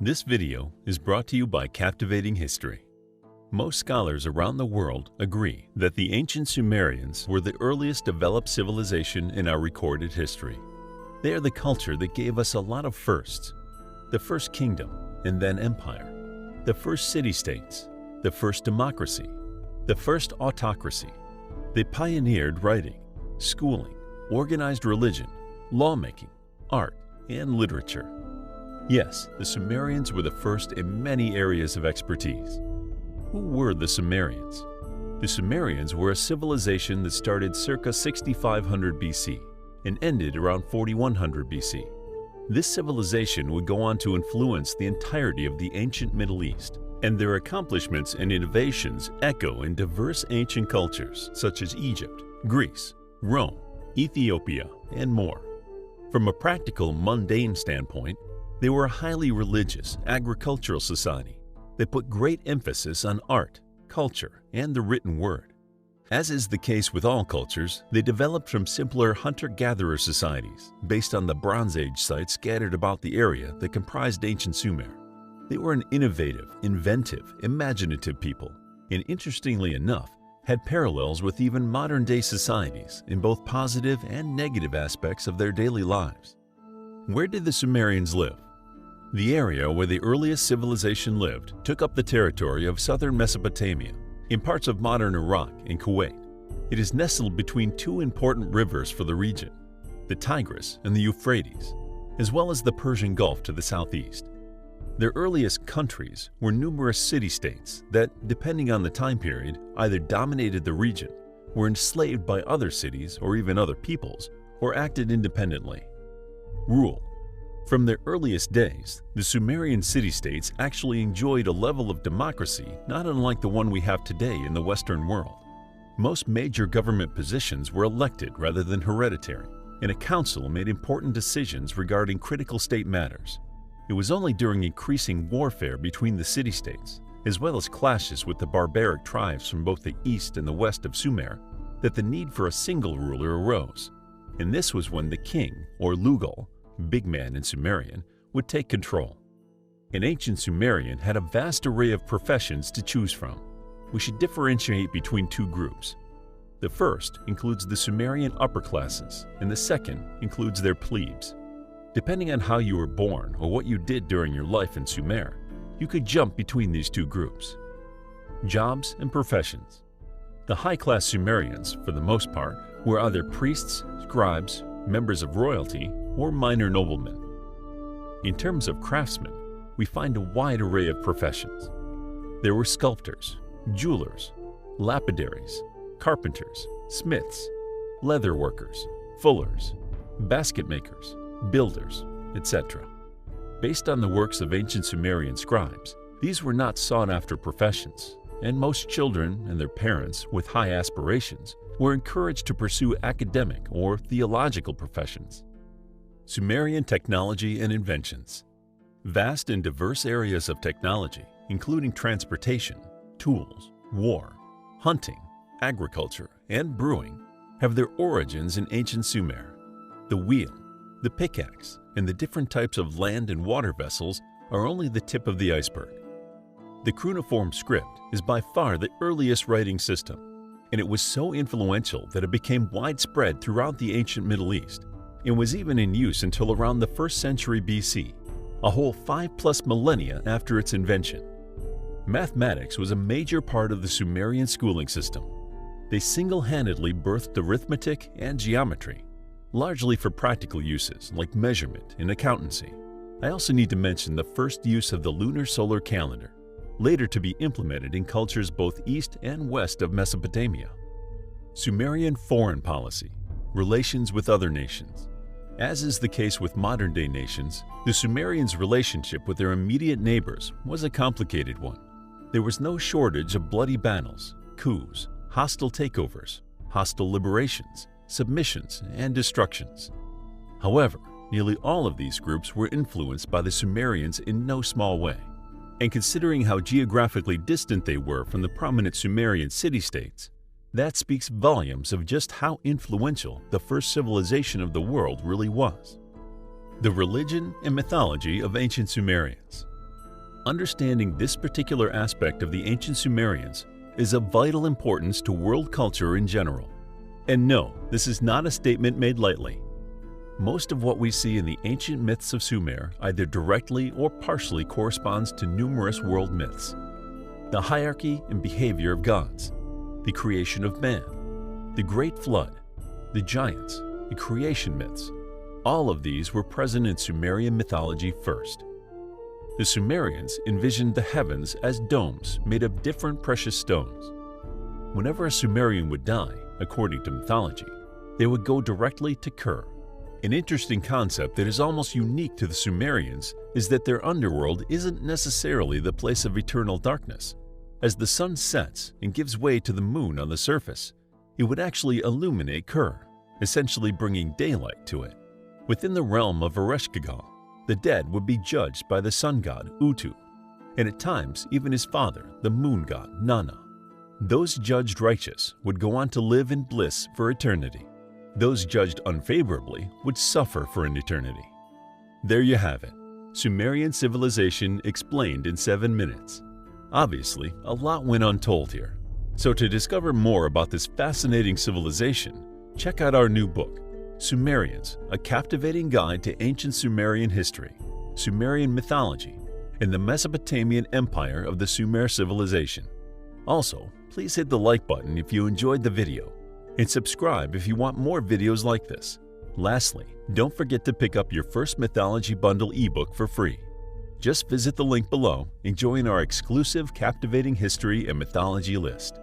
This video is brought to you by Captivating History. Most scholars around the world agree that the ancient Sumerians were the earliest developed civilization in our recorded history. They are the culture that gave us a lot of firsts. The first kingdom and then empire, the first city-states, the first democracy, the first autocracy. They pioneered writing, schooling, organized religion, lawmaking, art, and literature. Yes, the Sumerians were the first in many areas of expertise. Who were the Sumerians? The Sumerians were a civilization that started circa 6500 BC and ended around 4100 BC. This civilization would go on to influence the entirety of the ancient Middle East, and their accomplishments and innovations echo in diverse ancient cultures such as Egypt, Greece, Rome, Ethiopia, and more. From a practical, mundane standpoint, they were a highly religious, agricultural society that put great emphasis on art, culture, and the written word. As is the case with all cultures, they developed from simpler hunter-gatherer societies based on the Bronze Age sites scattered about the area that comprised ancient Sumer. They were an innovative, inventive, imaginative people, and interestingly enough, had parallels with even modern-day societies in both positive and negative aspects of their daily lives. Where did the Sumerians live? The area where the earliest civilization lived took up the territory of southern Mesopotamia, in parts of modern Iraq and Kuwait. It is nestled between two important rivers for the region, the Tigris and the Euphrates, as well as the Persian Gulf to the southeast. Their earliest countries were numerous city-states that, depending on the time period, either dominated the region, were enslaved by other cities or even other peoples, or acted independently. Rule. From their earliest days, the Sumerian city-states actually enjoyed a level of democracy not unlike the one we have today in the Western world. Most major government positions were elected rather than hereditary, and a council made important decisions regarding critical state matters. It was only during increasing warfare between the city-states, as well as clashes with the barbaric tribes from both the east and the west of Sumer, that the need for a single ruler arose, and this was when the king, or Lugo, big man in Sumerian, would take control. An ancient Sumerian had a vast array of professions to choose from. We should differentiate between two groups. The first includes the Sumerian upper classes, and the second includes their plebes. Depending on how you were born or what you did during your life in Sumer, you could jump between these two groups. Jobs and professions. The high-class Sumerians, for the most part, were either priests, scribes, members of royalty, or minor noblemen. In terms of craftsmen, we find a wide array of professions. There were sculptors, jewelers, lapidaries, carpenters, smiths, leather workers, fullers, basket makers, builders, etc. Based on the works of ancient Sumerian scribes, these were not sought-after professions, and most children and their parents with high aspirations were encouraged to pursue academic or theological professions. Sumerian technology and inventions. Vast and diverse areas of technology, including transportation, tools, war, hunting, agriculture, and brewing, have their origins in ancient Sumer. The wheel, the pickaxe, and the different types of land and water vessels are only the tip of the iceberg. The cuneiform script is by far the earliest writing system, and it was so influential that it became widespread throughout the ancient Middle East and was even in use until around the 1st century BC, a whole 5+ millennia after its invention. Mathematics was a major part of the Sumerian schooling system. They single-handedly birthed arithmetic and geometry, largely for practical uses like measurement and accountancy. I also need to mention the first use of the lunar solar calendar, later to be implemented in cultures both east and west of Mesopotamia. Sumerian foreign policy, relations with other nations. As is the case with modern-day nations, the Sumerians' relationship with their immediate neighbors was a complicated one. There was no shortage of bloody battles, coups, hostile takeovers, hostile liberations, submissions, and destructions. However, nearly all of these groups were influenced by the Sumerians in no small way. And considering how geographically distant they were from the prominent Sumerian city-states, that speaks volumes of just how influential the first civilization of the world really was. The religion and mythology of ancient Sumerians. Understanding this particular aspect of the ancient Sumerians is of vital importance to world culture in general. And no, this is not a statement made lightly. Most of what we see in the ancient myths of Sumer either directly or partially corresponds to numerous world myths. The hierarchy and behavior of gods, the creation of man, the Great Flood, the giants, the creation myths, all of these were present in Sumerian mythology first. The Sumerians envisioned the heavens as domes made of different precious stones. Whenever a Sumerian would die, according to mythology, they would go directly to Kur. An interesting concept that is almost unique to the Sumerians is that their underworld isn't necessarily the place of eternal darkness. As the sun sets and gives way to the moon on the surface, it would actually illuminate Kur, essentially bringing daylight to it. Within the realm of Ereshkigal, the dead would be judged by the sun god Utu, and at times even his father, the moon god Nana. Those judged righteous would go on to live in bliss for eternity. Those judged unfavorably would suffer for an eternity. There you have it, Sumerian civilization explained in 7 minutes. Obviously, a lot went untold here. So to discover more about this fascinating civilization, check out our new book, Sumerians, a captivating guide to ancient Sumerian history, Sumerian mythology, and the Mesopotamian empire of the Sumer civilization. Also, please hit the like button if you enjoyed the video, and subscribe if you want more videos like this. Lastly, don't forget to pick up your first Mythology Bundle ebook for free. Just visit the link below and join our exclusive Captivating History and Mythology list.